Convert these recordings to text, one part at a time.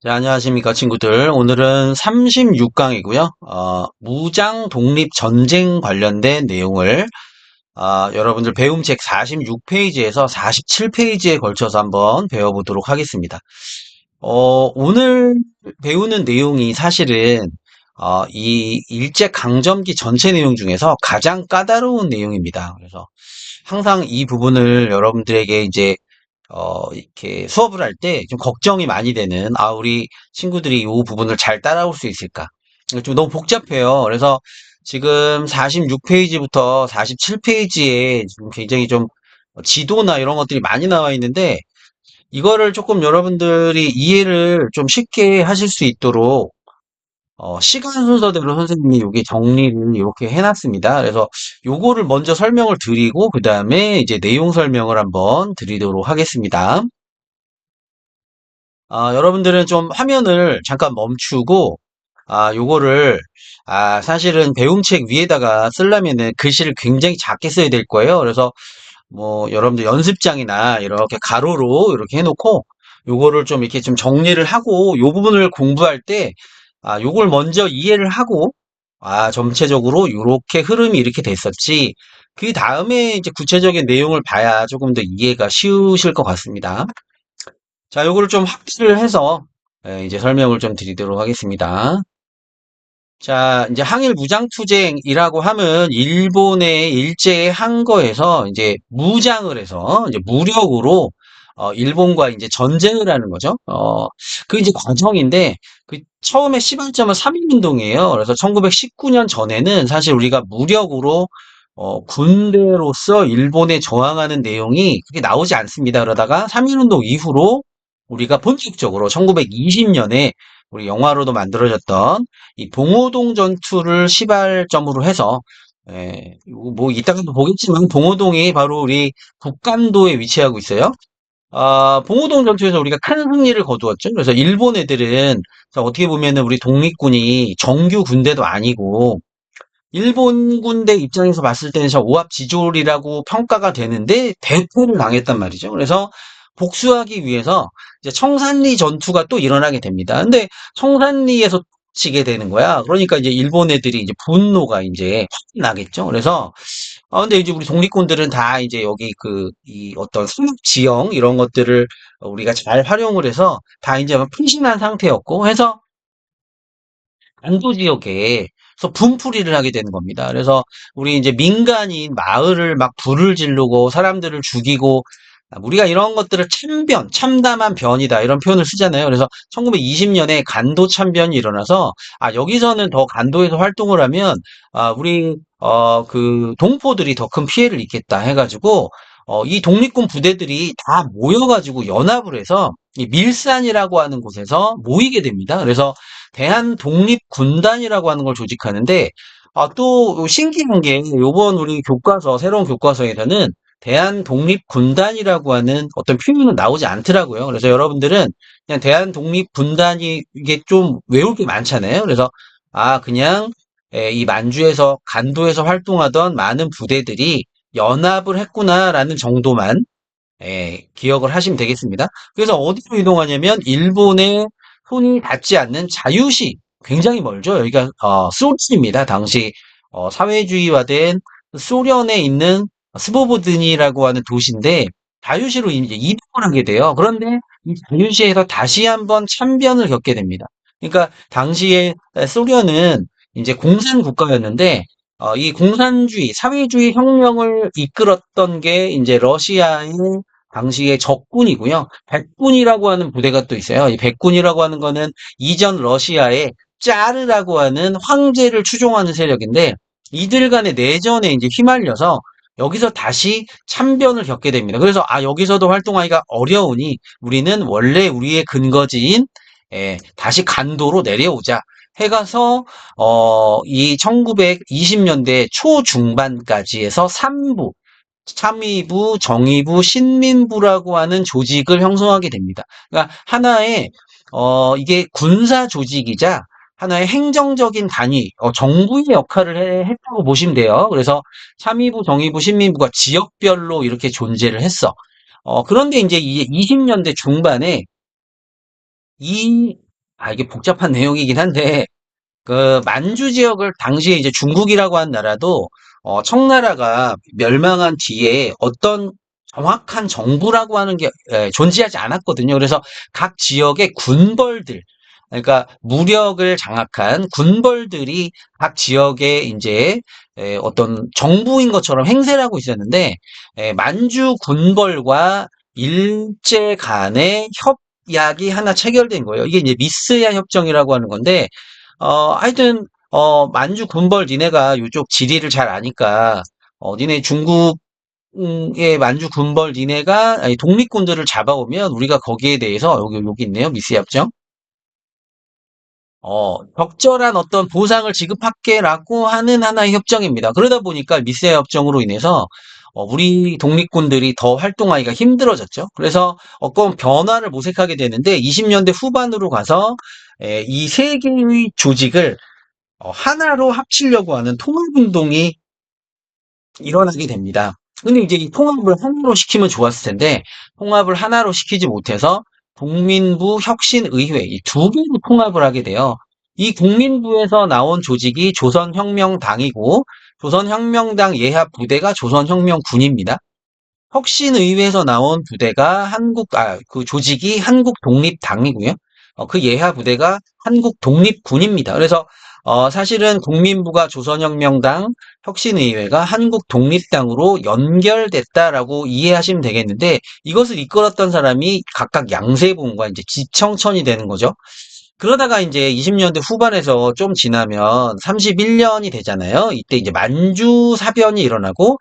네, 안녕하십니까, 친구들. 오늘은 36강이고요. 무장 독립 전쟁 관련된 내용을, 여러분들 배움책 46페이지에서 47페이지에 걸쳐서 한번 배워보도록 하겠습니다. 오늘 배우는 내용이 사실은, 이 일제강점기 전체 내용 중에서 가장 까다로운 내용입니다. 그래서 항상 이 부분을 여러분들에게 이제 이렇게 수업을 할 때 좀 걱정이 많이 되는, 우리 친구들이 이 부분을 잘 따라올 수 있을까? 이거 좀 너무 복잡해요. 그래서 지금 46페이지부터 47페이지에 지금 굉장히 좀 지도나 이런 것들이 많이 나와 있는데, 이거를 조금 여러분들이 이해를 좀 쉽게 하실 수 있도록 시간 순서대로 선생님이 여기 정리를 이렇게 해놨습니다. 그래서 요거를 먼저 설명을 드리고, 그 다음에 이제 내용 설명을 한번 드리도록 하겠습니다. 여러분들은 좀 화면을 잠깐 멈추고, 요거를, 사실은 배움책 위에다가 쓰려면은 글씨를 굉장히 작게 써야 될 거예요. 그래서 뭐, 여러분들 연습장이나 이렇게 가로로 이렇게 해놓고, 요거를 좀 이렇게 좀 정리를 하고, 요 부분을 공부할 때, 요걸 먼저 이해를 하고, 전체적으로 요렇게 흐름이 이렇게 됐었지. 그 다음에 이제 구체적인 내용을 봐야 조금 더 이해가 쉬우실 것 같습니다. 자, 요거를 좀 확대를 해서 이제 설명을 좀 드리도록 하겠습니다. 자, 이제 항일 무장투쟁이라고 하면 일본의 일제 항거에서 이제 무장을 해서 이제 무력으로 일본과 이제 전쟁을 하는 거죠. 그 이제 과정인데 그 처음에 시발점은 3.1운동이에요. 그래서 1919년 전에는 사실 우리가 무력으로 군대로서 일본에 저항하는 내용이 그렇게 나오지 않습니다. 그러다가 3.1운동 이후로 우리가 본격적으로 1920년에 우리 영화로도 만들어졌던 이 봉오동 전투를 시발점으로 해서 이거 뭐 이따가도 보겠지만 봉오동이 바로 우리 북간도에 위치하고 있어요. 봉오동 전투에서 우리가 큰 승리를 거두었죠. 그래서 일본 애들은 어떻게 보면은 우리 독립군이 정규 군대도 아니고 일본 군대 입장에서 봤을 때는 저 오합지졸이라고 평가가 되는데 대패를 당했단 말이죠. 그래서 복수하기 위해서 이제 청산리 전투가 또 일어나게 됩니다. 근데 청산리에서 지게 되는 거야. 그러니까 이제 일본 애들이 이제 분노가 이제 확 나겠죠. 그래서 근데 이제 우리 독립군들은 다 이제 여기 이 어떤 상륙 지형 이런 것들을 우리가 잘 활용을 해서 다 이제 풀신한 상태였고 해서 안도 지역에서 분풀이를 하게 되는 겁니다. 그래서 우리 이제 민간인 마을을 막 불을 지르고 사람들을 죽이고 우리가 이런 것들을 참담한 변이다 이런 표현을 쓰잖아요. 그래서 1920년에 간도 참변이 일어나서 여기서는 더 간도에서 활동을 하면 우리 그 동포들이 더 큰 피해를 입겠다 해가지고 이 독립군 부대들이 다 모여가지고 연합을 해서 이 밀산이라고 하는 곳에서 모이게 됩니다. 그래서 대한독립군단이라고 하는 걸 조직하는데, 또 신기한 게 요번 우리 교과서, 새로운 교과서에서는 대한독립군단이라고 하는 어떤 표현은 나오지 않더라고요. 그래서 여러분들은 그냥 대한독립군단이 이게 좀 외울 게 많잖아요. 그래서 그냥 이 만주에서 간도에서 활동하던 많은 부대들이 연합을 했구나라는 정도만 기억을 하시면 되겠습니다. 그래서 어디로 이동하냐면 일본의 손이 닿지 않는 자유시 굉장히 멀죠. 여기가 소치입니다. 당시 사회주의화된 소련에 있는 스보보드니라고 하는 도시인데 자유시로 이제 이동을 하게 돼요. 그런데 이 자유시에서 다시 한번 참변을 겪게 됩니다. 그러니까 당시에 소련은 이제 공산 국가였는데 이 공산주의, 사회주의 혁명을 이끌었던 게 이제 러시아의 당시의 적군이고요. 백군이라고 하는 부대가 또 있어요. 이 백군이라고 하는 거는 이전 러시아의 짜르라고 하는 황제를 추종하는 세력인데 이들 간의 내전에 이제 휘말려서 여기서 다시 참변을 겪게 됩니다. 그래서 여기서도 활동하기가 어려우니 우리는 원래 우리의 근거지인 다시 간도로 내려오자 해가서 이 1920년대 초중반까지 해서 3부 참의부, 정의부, 신민부라고 하는 조직을 형성하게 됩니다. 그러니까 하나의 이게 군사 조직이자 하나의 행정적인 단위, 정부의 역할을 했다고 보시면 돼요. 그래서 참의부, 정의부, 신민부가 지역별로 이렇게 존재를 했어. 그런데 이제 이 20년대 중반에 이 이게 복잡한 내용이긴 한데, 그 만주 지역을 당시에 이제 중국이라고 한 나라도 청나라가 멸망한 뒤에 어떤 정확한 정부라고 하는 게 존재하지 않았거든요. 그래서 각 지역의 군벌들, 그러니까 무력을 장악한 군벌들이 각 지역에 이제 어떤 정부인 것처럼 행세를 하고 있었는데, 만주 군벌과 일제 간의 협약이 하나 체결된 거예요. 이게 이제 미스야 협정이라고 하는 건데, 하여튼, 만주 군벌 니네가 요쪽 지리를 잘 아니까, 니네 중국의 만주 군벌 니네가 아니, 독립군들을 잡아오면 우리가 거기에 대해서, 여기 있네요. 미스협정. 적절한 어떤 보상을 지급할게라고 하는 하나의 협정입니다. 그러다 보니까 미세 협정으로 인해서 우리 독립군들이 더 활동하기가 힘들어졌죠. 그래서 어떤 변화를 모색하게 되는데 20년대 후반으로 가서 이 세 개의 조직을 하나로 합치려고 하는 통합운동이 일어나게 됩니다. 근데 이제 이 통합을 하나로 시키면 좋았을 텐데, 통합을 하나로 시키지 못해서 국민부 혁신의회, 이 두 개로 통합을 하게 돼요. 이 국민부에서 나온 조직이 조선혁명당이고, 조선혁명당 예하 부대가 조선혁명군입니다. 혁신의회에서 나온 부대가 그 조직이 한국독립당이고요. 그 예하 부대가 한국독립군입니다. 그래서 사실은 국민부가 조선혁명당, 혁신의회가 한국독립당으로 연결됐다라고 이해하시면 되겠는데, 이것을 이끌었던 사람이 각각 양세봉과 이제 지청천이 되는 거죠. 그러다가 이제 20년대 후반에서 좀 지나면 31년이 되잖아요. 이때 이제 만주 사변이 일어나고,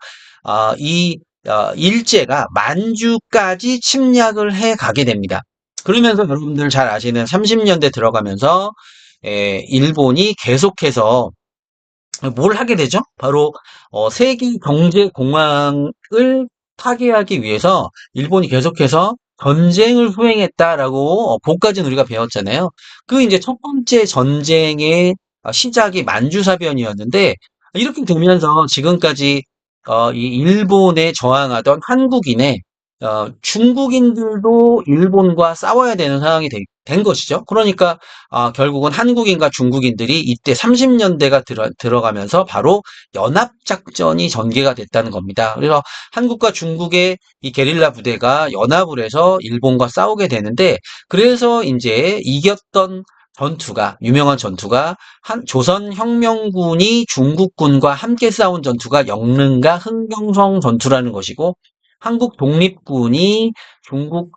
일제가 만주까지 침략을 해 가게 됩니다. 그러면서 여러분들 잘 아시는 30년대 들어가면서, 일본이 계속해서 뭘 하게 되죠? 바로 세계 경제 공황을 타개하기 위해서 일본이 계속해서 전쟁을 수행했다라고 고까지는 우리가 배웠잖아요. 그 이제 첫 번째 전쟁의 시작이 만주사변이었는데 이렇게 되면서 지금까지 이 일본에 저항하던 한국인의 중국인들도 일본과 싸워야 되는 상황이 된 것이죠. 그러니까 결국은 한국인과 중국인들이 이때 30년대가 들어가면서 바로 연합작전이 전개가 됐다는 겁니다. 그래서 한국과 중국의 이 게릴라 부대가 연합을 해서 일본과 싸우게 되는데, 그래서 이제 이겼던 전투가, 유명한 전투가 조선혁명군이 중국군과 함께 싸운 전투가 영릉과 흥경성 전투라는 것이고, 한국 독립군이 중국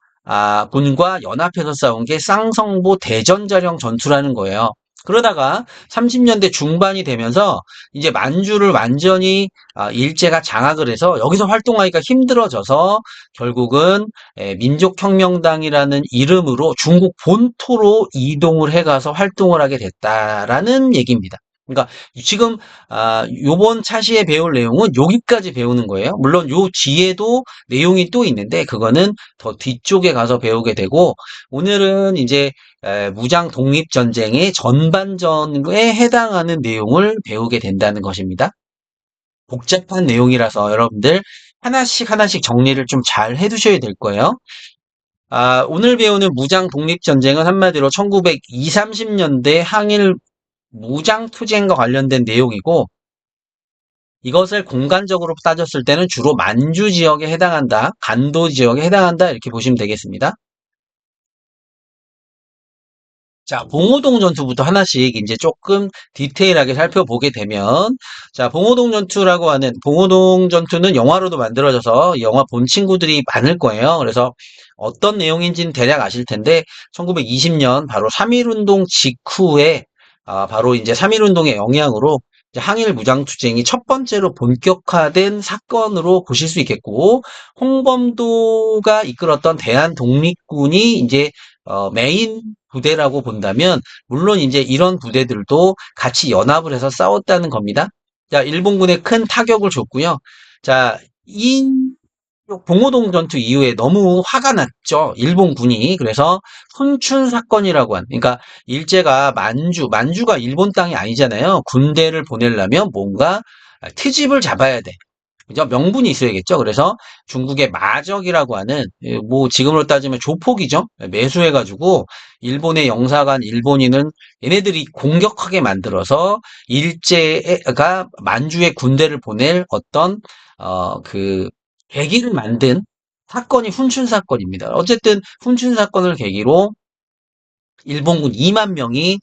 군과 연합해서 싸운 게 쌍성보 대전자령 전투라는 거예요. 그러다가 30년대 중반이 되면서 이제 만주를 완전히 일제가 장악을 해서 여기서 활동하기가 힘들어져서 결국은 민족혁명당이라는 이름으로 중국 본토로 이동을 해가서 활동을 하게 됐다라는 얘기입니다. 그러니까 지금 요번 차시에 배울 내용은 여기까지 배우는 거예요. 물론 요 뒤에도 내용이 또 있는데 그거는 더 뒤쪽에 가서 배우게 되고, 오늘은 이제 무장 독립 전쟁의 전반전에 해당하는 내용을 배우게 된다는 것입니다. 복잡한 내용이라서 여러분들 하나씩 하나씩 정리를 좀 잘 해두셔야 될 거예요. 오늘 배우는 무장 독립 전쟁은 한마디로 1920, 30년대 항일 무장 투쟁과 관련된 내용이고, 이것을 공간적으로 따졌을 때는 주로 만주 지역에 해당한다, 간도 지역에 해당한다, 이렇게 보시면 되겠습니다. 자, 봉오동 전투부터 하나씩 이제 조금 디테일하게 살펴보게 되면, 자, 봉오동 전투라고 하는, 봉오동 전투는 영화로도 만들어져서 영화 본 친구들이 많을 거예요. 그래서 어떤 내용인지는 대략 아실 텐데, 1920년 바로 3.1운동 직후에, 바로 이제 3.1운동의 영향으로 이제 항일 무장투쟁이 첫 번째로 본격화된 사건으로 보실 수 있겠고, 홍범도가 이끌었던 대한독립군이 이제 메인 부대라고 본다면, 물론 이제 이런 부대들도 같이 연합을 해서 싸웠다는 겁니다. 자, 일본군에 큰 타격을 줬고요. 자, 이 봉오동 전투 이후에 너무 화가 났죠. 일본군이. 그래서 훈춘 사건이라고 그러니까 일제가 만주가 일본 땅이 아니잖아요. 군대를 보내려면 뭔가 트집을 잡아야 돼. 그죠? 명분이 있어야겠죠. 그래서 중국의 마적이라고 하는 뭐 지금으로 따지면 조폭이죠. 매수해가지고 일본의 영사관 일본인은 얘네들이 공격하게 만들어서 일제가 만주에 군대를 보낼 어떤 그 계기를 만든 사건이 훈춘 사건입니다. 어쨌든 훈춘 사건을 계기로 일본군 2만 명이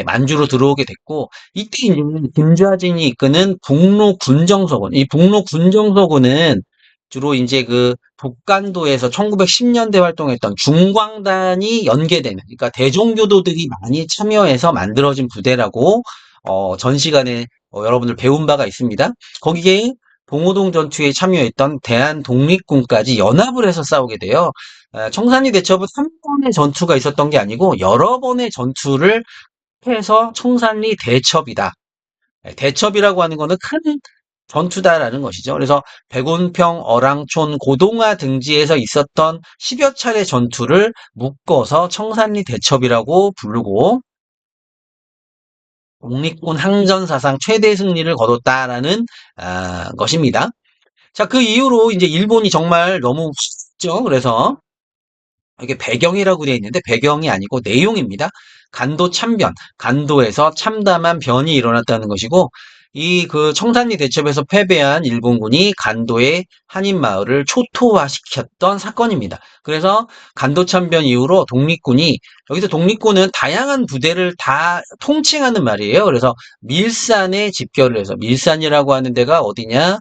만주로 들어오게 됐고 이때 이제 김좌진이 이끄는 북로 군정서군 이 북로 군정서군은 주로 이제 그 북간도에서 1910년대 활동했던 중광단이 연계되는 그러니까 대종교도들이 많이 참여해서 만들어진 부대라고 전 시간에 여러분들 배운 바가 있습니다. 거기에 봉오동 전투에 참여했던 대한독립군까지 연합을 해서 싸우게 돼요. 청산리 대첩은 한 번의 전투가 있었던 게 아니고 여러 번의 전투를 해서 청산리 대첩이다. 대첩이라고 하는 거는 큰 전투다라는 것이죠. 그래서 백운평, 어랑촌, 고동화 등지에서 있었던 10여 차례 전투를 묶어서 청산리 대첩이라고 부르고 독립군 항전 사상 최대 승리를 거뒀다라는 것입니다. 자, 그 이후로 이제 일본이 정말 너무 죠. 그래서 이게 배경이라고 되어 있는데 배경이 아니고 내용입니다. 간도 참변, 간도에서 참담한 변이 일어났다는 것이고 이 그 청산리 대첩에서 패배한 일본군이 간도의 한인 마을을 초토화시켰던 사건입니다. 그래서 간도 참변 이후로 독립군이 여기서 독립군은 다양한 부대를 다 통칭하는 말이에요. 그래서 밀산에 집결을 해서 밀산이라고 하는 데가 어디냐?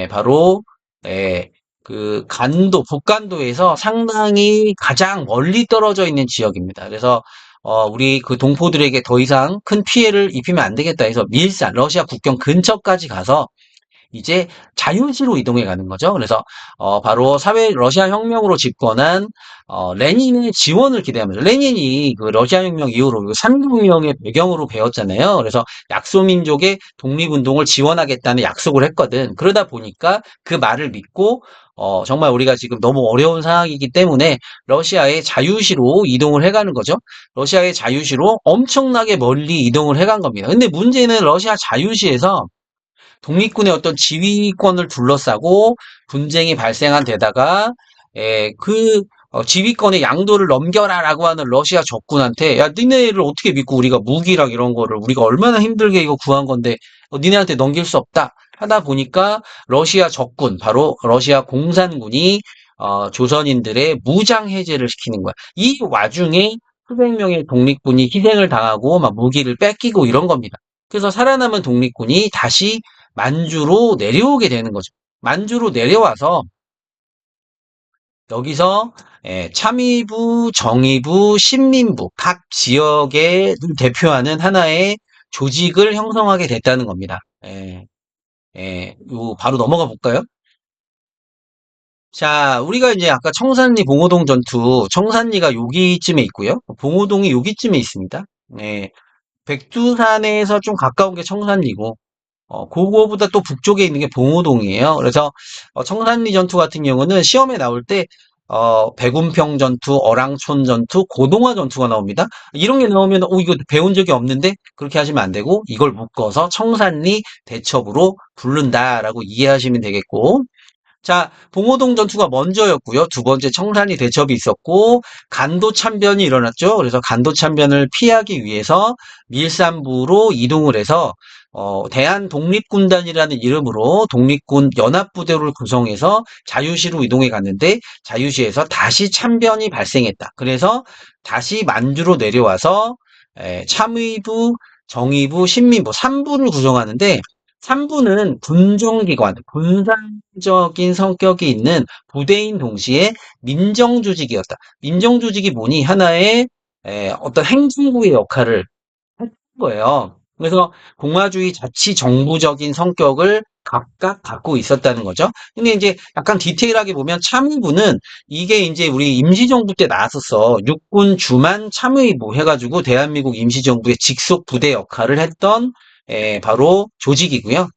바로 예, 그 간도, 북간도에서 상당히 가장 멀리 떨어져 있는 지역입니다. 그래서 우리 그 동포들에게 더 이상 큰 피해를 입히면 안 되겠다 해서 밀산, 러시아 국경 근처까지 가서 이제 자유시로 이동해 가는 거죠. 그래서 바로 러시아 혁명으로 집권한 레닌의 지원을 기대하면서 레닌이 그 러시아 혁명 이후로 그 삼국혁명의 배경으로 배웠잖아요. 그래서 약소민족의 독립운동을 지원하겠다는 약속을 했거든. 그러다 보니까 그 말을 믿고 정말 우리가 지금 너무 어려운 상황이기 때문에 러시아의 자유시로 이동을 해가는 거죠. 러시아의 자유시로 엄청나게 멀리 이동을 해간 겁니다. 근데 문제는 러시아 자유시에서 독립군의 어떤 지휘권을 둘러싸고 분쟁이 발생한 데다가 그 지휘권의 양도를 넘겨라라고 하는 러시아 적군한테 야 니네를 어떻게 믿고 우리가 무기랑 이런 거를 우리가 얼마나 힘들게 이거 구한 건데 니네한테 넘길 수 없다 하다 보니까 러시아 적군 바로 러시아 공산군이 조선인들의 무장 해제를 시키는 거야. 이 와중에 수백 명의 독립군이 희생을 당하고 막 무기를 뺏기고 이런 겁니다. 그래서 살아남은 독립군이 다시 만주로 내려오게 되는 거죠. 만주로 내려와서 여기서 참의부, 정의부, 신민부 각 지역에 대표하는 하나의 조직을 형성하게 됐다는 겁니다. 요 바로 넘어가 볼까요? 자, 우리가 이제 아까 청산리 봉오동 전투, 청산리가 여기쯤에 있고요. 봉오동이 여기쯤에 있습니다. 백두산에서 좀 가까운 게 청산리고, 그거보다 또 북쪽에 있는 게 봉오동이에요. 그래서 청산리 전투 같은 경우는 시험에 나올 때 백운평 전투, 어랑촌 전투, 고동화 전투가 나옵니다. 이런 게 나오면 이거 배운 적이 없는데 그렇게 하시면 안 되고 이걸 묶어서 청산리 대첩으로 부른다라고 이해하시면 되겠고 자, 봉오동 전투가 먼저였고요. 두 번째 청산리 대첩이 있었고 간도 참변이 일어났죠. 그래서 간도 참변을 피하기 위해서 밀산부로 이동을 해서 대한독립군단이라는 이름으로 독립군 연합부대를 구성해서 자유시로 이동해 갔는데 자유시에서 다시 참변이 발생했다. 그래서 다시 만주로 내려와서 참의부, 정의부, 신민부 3부를 구성하는데 3부는 군정기관, 분산적인 성격이 있는 부대인 동시에 민정조직이었다. 민정조직이 뭐니? 하나의 어떤 행정부의 역할을 했던 거예요. 그래서 공화주의 자치정부적인 성격을 각각 갖고 있었다는 거죠. 근데 이제 약간 디테일하게 보면 참의부는 이게 이제 우리 임시정부 때 나왔었어. 육군 주만 참의부 해가지고 대한민국 임시정부의 직속 부대 역할을 했던 바로 조직이고요.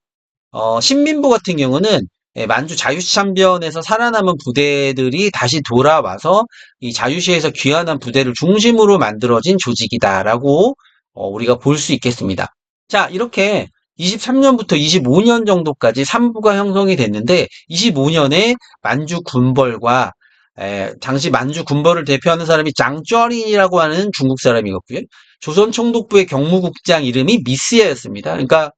신민부 같은 경우는 만주 자유시참변에서 살아남은 부대들이 다시 돌아와서 이 자유시에서 귀환한 부대를 중심으로 만들어진 조직이다라고 우리가 볼 수 있겠습니다. 자, 이렇게 23년부터 25년 정도까지 3부가 형성이 됐는데 25년에 만주 군벌과 당시 만주 군벌을 대표하는 사람이 장쩌린이라고 하는 중국 사람이었고요. 조선 총독부의 경무국장 이름이 미스야였습니다. 그러니까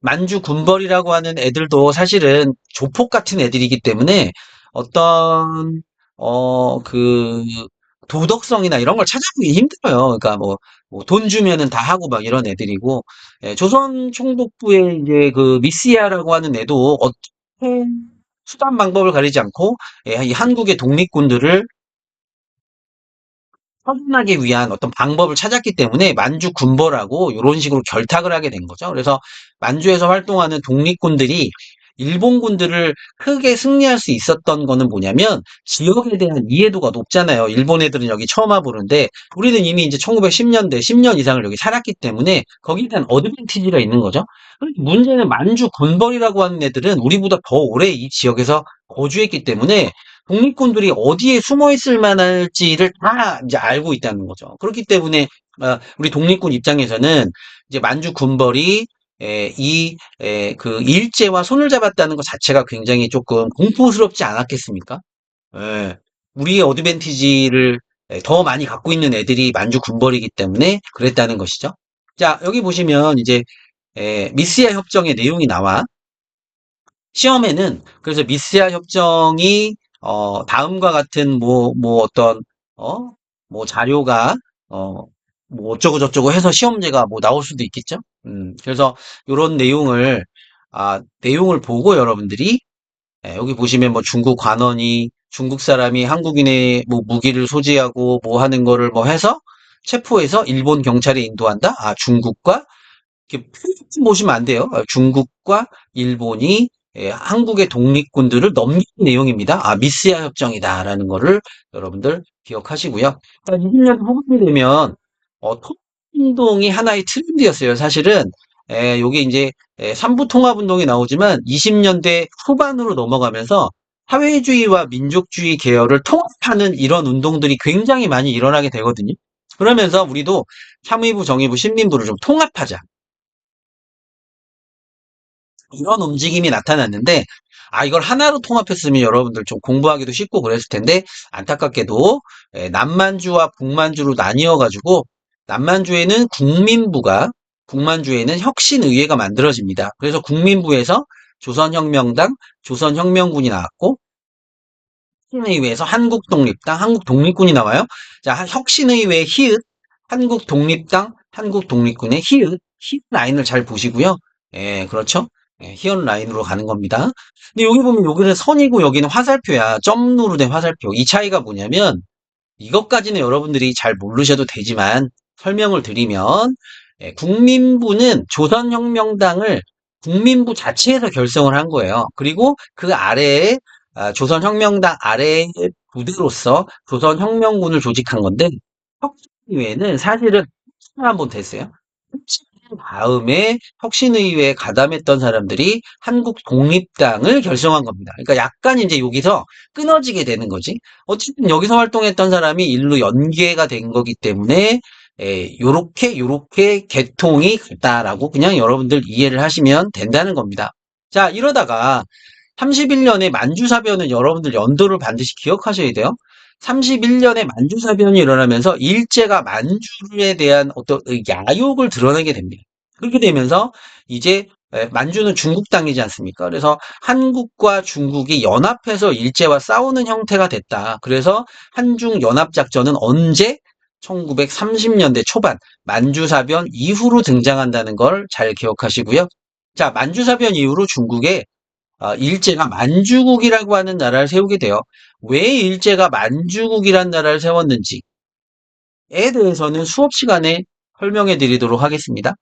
만주 군벌이라고 하는 애들도 사실은 조폭 같은 애들이기 때문에 어떤 그 도덕성이나 이런 걸 찾아보기 힘들어요. 그러니까 뭐 돈 주면은 다 하고 막 이런 애들이고 조선 총독부의 이제 그 미시아라고 하는 애도 어떻게 수단 방법을 가리지 않고 이 한국의 독립군들을 처분하기 위한 어떤 방법을 찾았기 때문에 만주 군벌하고 이런 식으로 결탁을 하게 된 거죠. 그래서 만주에서 활동하는 독립군들이 일본군들을 크게 승리할 수 있었던 거는 뭐냐면 지역에 대한 이해도가 높잖아요. 일본 애들은 여기 처음 와보는데 우리는 이미 이제 1910년대 10년 이상을 여기 살았기 때문에 거기에 대한 어드밴티지가 있는 거죠. 그런데 문제는 만주 군벌이라고 하는 애들은 우리보다 더 오래 이 지역에서 거주했기 때문에 독립군들이 어디에 숨어 있을 만할지를 다 이제 알고 있다는 거죠. 그렇기 때문에 우리 독립군 입장에서는 이제 만주 군벌이 그 일제와 손을 잡았다는 것 자체가 굉장히 조금 공포스럽지 않았겠습니까? 예. 우리의 어드밴티지를 더 많이 갖고 있는 애들이 만주 군벌이기 때문에 그랬다는 것이죠. 자, 여기 보시면 이제 미스야 협정의 내용이 나와 시험에는 그래서 미스야 협정이 다음과 같은 뭐 어떤 어 뭐 자료가 어 뭐 어쩌고 저쩌고 해서 시험제가 뭐 나올 수도 있겠죠. 그래서 요런 내용을 보고 여러분들이 여기 보시면 뭐 중국 관원이 중국 사람이 한국인의 뭐 무기를 소지하고 뭐 하는 거를 뭐 해서 체포해서 일본 경찰에 인도한다. 중국과 이렇게 보시면 안 돼요. 중국과 일본이 한국의 독립군들을 넘긴 내용입니다. 미스야 협정이다라는 거를 여러분들 기억하시고요. 20년 후반이 되면 통합운동이 하나의 트렌드였어요. 사실은 요게 이제 삼부 통합운동이 나오지만 20년대 후반으로 넘어가면서 사회주의와 민족주의 계열을 통합하는 이런 운동들이 굉장히 많이 일어나게 되거든요. 그러면서 우리도 사무부, 정의부, 신민부를 좀 통합하자. 이런 움직임이 나타났는데, 이걸 하나로 통합했으면 여러분들 좀 공부하기도 쉽고 그랬을 텐데, 안타깝게도, 남만주와 북만주로 나뉘어가지고, 남만주에는 북만주에는 혁신의회가 만들어집니다. 그래서 국민부에서 조선혁명당, 조선혁명군이 나왔고, 혁신의회에서 한국독립당, 한국독립군이 나와요. 자, 혁신의회 히읗, 한국독립당, 한국독립군의 히읗 라인을 잘 보시고요. 그렇죠. 히읗 라인으로 가는 겁니다. 근데 여기 보면 여기는 선이고 여기는 화살표야. 점으로 된 화살표. 이 차이가 뭐냐면 이것까지는 여러분들이 잘 모르셔도 되지만 설명을 드리면 국민부는 조선혁명당을 국민부 자체에서 결성을 한 거예요. 그리고 그 아래에 조선혁명당 아래의 부대로서 조선혁명군을 조직한 건데 혁신의회는 사실은 한번 됐어요. 혁신한 다음에 혁신의회에 가담했던 사람들이 한국독립당을 결성한 겁니다. 그러니까 약간 이제 여기서 끊어지게 되는 거지. 어쨌든 여기서 활동했던 사람이 일로 연계가 된 거기 때문에 요렇게 개통이 갔다라고 그냥 여러분들 이해를 하시면 된다는 겁니다. 자, 이러다가 31년에 만주사변은 여러분들 연도를 반드시 기억하셔야 돼요. 31년에 만주사변이 일어나면서 일제가 만주에 대한 어떤 야욕을 드러내게 됩니다. 그렇게 되면서 이제 만주는 중국 땅이지 않습니까? 그래서 한국과 중국이 연합해서 일제와 싸우는 형태가 됐다. 그래서 한중 연합작전은 언제? 1930년대 초반 만주사변 이후로 등장한다는 걸 잘 기억하시고요. 자, 만주사변 이후로 중국에 일제가 만주국이라고 하는 나라를 세우게 돼요. 왜 일제가 만주국이라는 나라를 세웠는지에 대해서는 수업 시간에 설명해 드리도록 하겠습니다.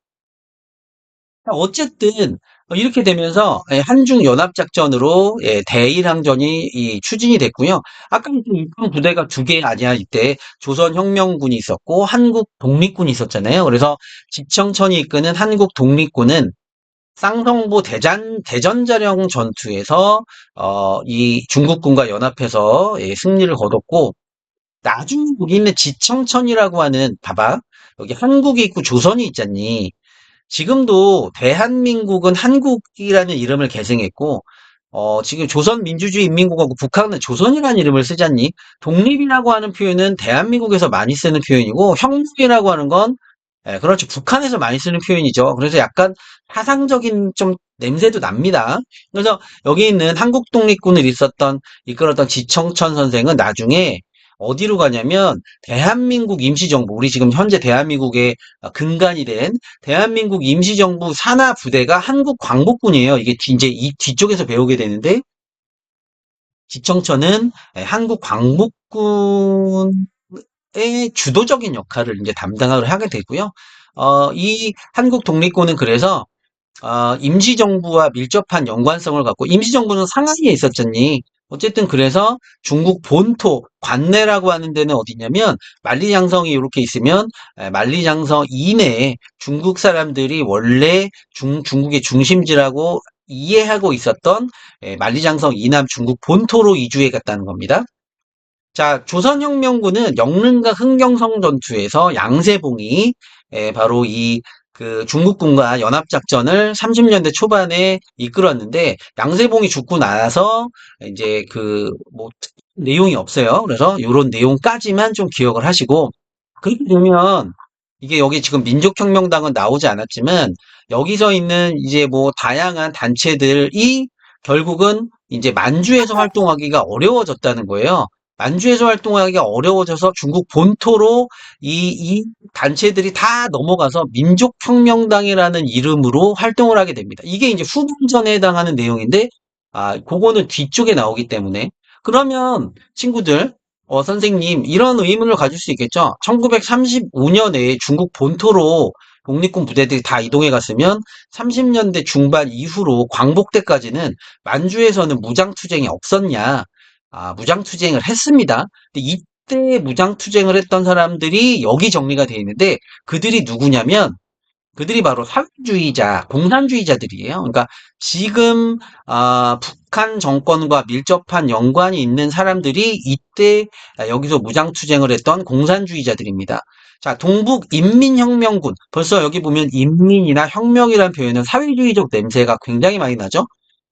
어쨌든 이렇게 되면서 한중 연합작전으로 대일항전이 추진이 됐고요. 아까 이പ്പം 부대가 두 개 아니야 이때 조선혁명군이 있었고 한국 독립군이 있었잖아요. 그래서 지청천이 이끄는 한국 독립군은 쌍성보 대전자령 전투에서 이 중국군과 연합해서 승리를 거뒀고 나중에 여기 있는 지청천이라고 하는 봐봐 여기 한국이 있고 조선이 있잖니 지금도 대한민국은 한국이라는 이름을 계승했고, 지금 조선민주주의인민공화국 북한은 조선이라는 이름을 쓰잖니? 독립이라고 하는 표현은 대한민국에서 많이 쓰는 표현이고, 혁명이라고 하는 건, 예, 그렇죠. 북한에서 많이 쓰는 표현이죠. 그래서 약간 사상적인 좀 냄새도 납니다. 그래서 여기 있는 한국 독립군을 이끌었던 지청천 선생은 나중에 어디로 가냐면, 대한민국 임시정부, 우리 지금 현재 대한민국의 근간이 된 대한민국 임시정부 산하 부대가 한국 광복군이에요. 이게 이제 이 뒤쪽에서 배우게 되는데, 지청천은 한국 광복군의 주도적인 역할을 이제 담당을 하게 되고요. 이 한국 독립군은 그래서 임시정부와 밀접한 연관성을 갖고, 임시정부는 상하이에 있었잖니. 어쨌든 그래서 중국 본토, 관내라고 하는 데는 어디냐면, 만리장성이 이렇게 있으면, 만리장성 이내에 중국 사람들이 원래 중국의 중심지라고 이해하고 있었던 만리장성 이남 중국 본토로 이주해 갔다는 겁니다. 자, 조선혁명군은 영릉과 흥경성 전투에서 양세봉이 바로 이 그 중국군과 연합작전을 30년대 초반에 이끌었는데, 양세봉이 죽고 나서 이제 그 뭐 내용이 없어요. 그래서 이런 내용까지만 좀 기억을 하시고, 그렇게 되면 이게 여기 지금 민족혁명당은 나오지 않았지만, 여기서 있는 이제 뭐 다양한 단체들이 결국은 이제 만주에서 활동하기가 어려워졌다는 거예요. 만주에서 활동하기가 어려워져서 중국 본토로 이 단체들이 다 넘어가서 민족혁명당이라는 이름으로 활동을 하게 됩니다. 이게 이제 후분전에 해당하는 내용인데, 그거는 뒤쪽에 나오기 때문에. 그러면 친구들, 선생님, 이런 의문을 가질 수 있겠죠? 1935년에 중국 본토로 독립군 부대들이 다 이동해 갔으면 30년대 중반 이후로 광복 때까지는 만주에서는 무장투쟁이 없었냐? 무장투쟁을 했습니다. 근데 이때 무장투쟁을 했던 사람들이 여기 정리가 되어 있는데, 그들이 누구냐면, 그들이 바로 사회주의자, 공산주의자들이에요. 그러니까 지금 북한 정권과 밀접한 연관이 있는 사람들이 이때 여기서 무장투쟁을 했던 공산주의자들입니다. 자, 동북인민혁명군. 벌써 여기 보면 인민이나 혁명이라는 표현은 사회주의적 냄새가 굉장히 많이 나죠.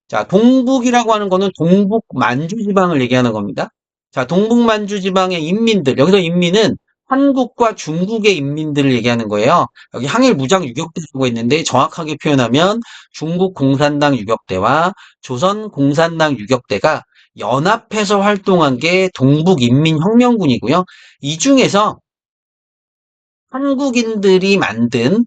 자, 동북이라고 하는 거는 동북 만주 지방을 얘기하는 겁니다. 자, 동북 만주 지방의 인민들. 여기서 인민은 한국과 중국의 인민들을 얘기하는 거예요. 여기 항일 무장 유격대라고 했는데, 정확하게 표현하면 중국 공산당 유격대와 조선 공산당 유격대가 연합해서 활동한 게 동북인민혁명군이고요. 이 중에서 한국인들이 만든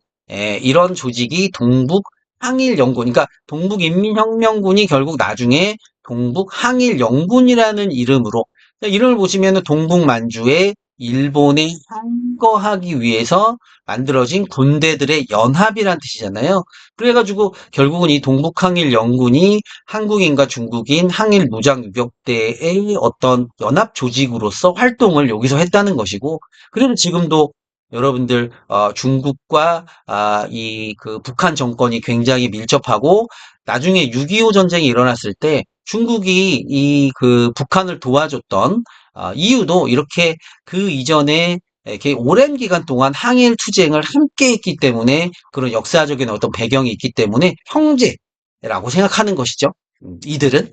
이런 조직이 동북항일연군, 그러니까 동북인민혁명군이 결국 나중에 동북항일연군이라는 이름으로, 이름을 보시면 동북만주에 일본에 항거하기 위해서 만들어진 군대들의 연합이란 뜻이잖아요. 그래가지고 결국은 이 동북항일연군이 한국인과 중국인 항일무장유격대의 어떤 연합 조직으로서 활동을 여기서 했다는 것이고, 그래서 지금도 여러분들 중국과 이 그 북한 정권이 굉장히 밀접하고, 나중에 6.25 전쟁이 일어났을 때 중국이 이 그 북한을 도와줬던 이유도 이렇게 그 이전에 이렇게 오랜 기간 동안 항일 투쟁을 함께 했기 때문에, 그런 역사적인 어떤 배경이 있기 때문에 형제라고 생각하는 것이죠. 이들은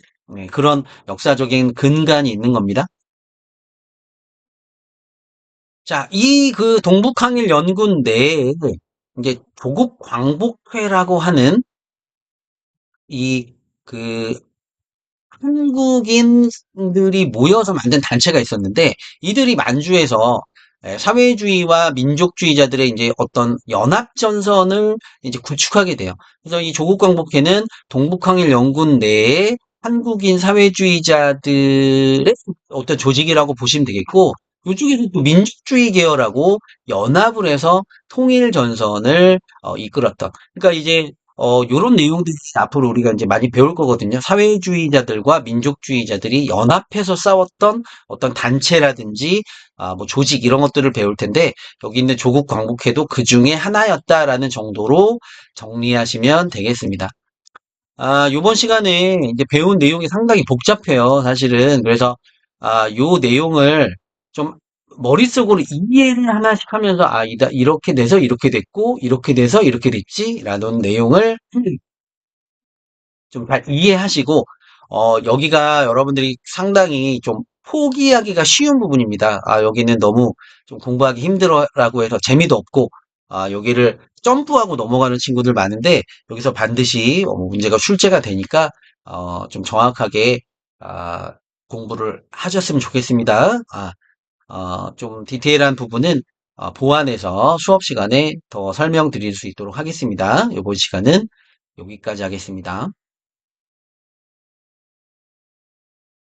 그런 역사적인 근간이 있는 겁니다. 자, 이 그 동북항일 연군 내에 이제 조국 광복회라고 하는 이 그 한국인들이 모여서 만든 단체가 있었는데, 이들이 만주에서 사회주의와 민족주의자들의 이제 어떤 연합전선을 이제 구축하게 돼요. 그래서 이 조국 광복회는 동북항일 연군 내에 한국인 사회주의자들의 어떤 조직이라고 보시면 되겠고, 이쪽에서 또 민족주의 계열하고 연합을 해서 통일 전선을 이끌었던. 그러니까 이제 요런 내용들이 앞으로 우리가 이제 많이 배울 거거든요. 사회주의자들과 민족주의자들이 연합해서 싸웠던 어떤 단체라든지 뭐 조직 이런 것들을 배울 텐데, 여기 있는 조국 광복회도 그 중에 하나였다라는 정도로 정리하시면 되겠습니다. 요번 시간에 이제 배운 내용이 상당히 복잡해요, 사실은. 그래서 요 내용을 좀 머릿속으로 이해를 하나씩 하면서, 이렇게 돼서 이렇게 됐고, 이렇게 돼서 이렇게 됐지? 라는 내용을 좀 잘 이해하시고, 여기가 여러분들이 상당히 좀 포기하기가 쉬운 부분입니다. 여기는 너무 좀 공부하기 힘들어라고 해서 재미도 없고, 여기를 점프하고 넘어가는 친구들 많은데, 여기서 반드시 문제가 출제가 되니까, 좀 정확하게, 아, 공부를 하셨으면 좋겠습니다. 좀 디테일한 부분은 보완해서 수업 시간에 더 설명드릴 수 있도록 하겠습니다. 이번 시간은 여기까지 하겠습니다.